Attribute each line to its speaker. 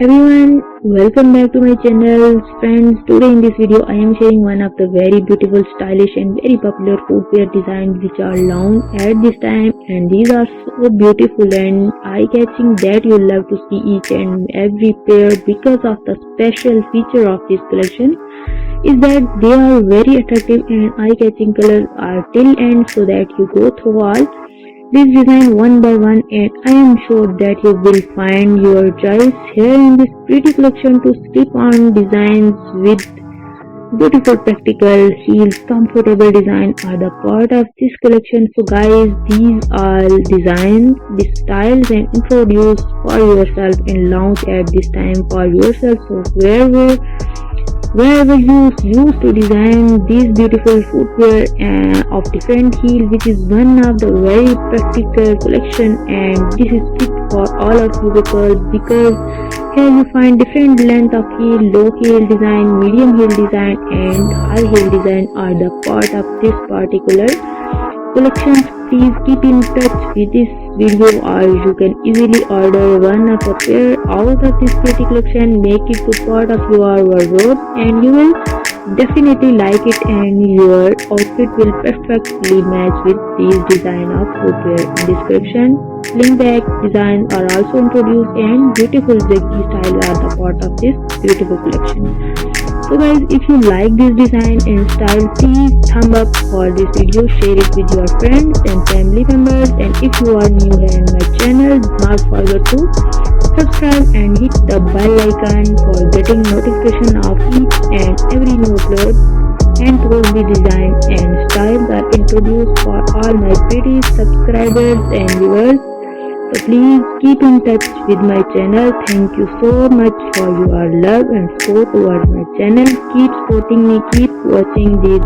Speaker 1: Everyone, welcome back to my channel. Friends, today in this video I am sharing one of the very beautiful, stylish and very popular footwear designs which are launched at this time, and these are so beautiful and eye-catching that you love to see each and every pair because of the special feature of this collection is that they are very attractive and eye-catching. Colors are till end so that you go through all this design one by one, and I am sure that you will find your choice here in this pretty collection to slip on designs with beautiful practical heels. Comfortable design are the part of this collection. So guys, these are designs, the styles and introduced for yourself and launch at this time for yourself. So wherever you used to design these beautiful footwear of different heel, which is one of the very practical collection, and this is fit for all of you because here you find different length of heel, low heel design, medium heel design and high heel design are the part of this particular collection. Please keep in touch with this video or you can easily order one of a pair out of this pretty collection. Make it to part of your wardrobe and you will definitely like it, and your outfit will perfectly match with these design of footwear. In description, sling back designs are also introduced and beautiful zigzag style are the part of this beautiful collection. So guys, if you like this design and style, please thumb up for this video, share it with your friends and family members, and if you are new here in my channel, do not forget to subscribe and hit the bell icon for getting notification of each and every new upload. And those the design and styles are introduced for all my pretty subscribers and viewers. So please keep in touch with my channel. Thank you so much for your love and support towards my channel. Keep supporting me, keep watching these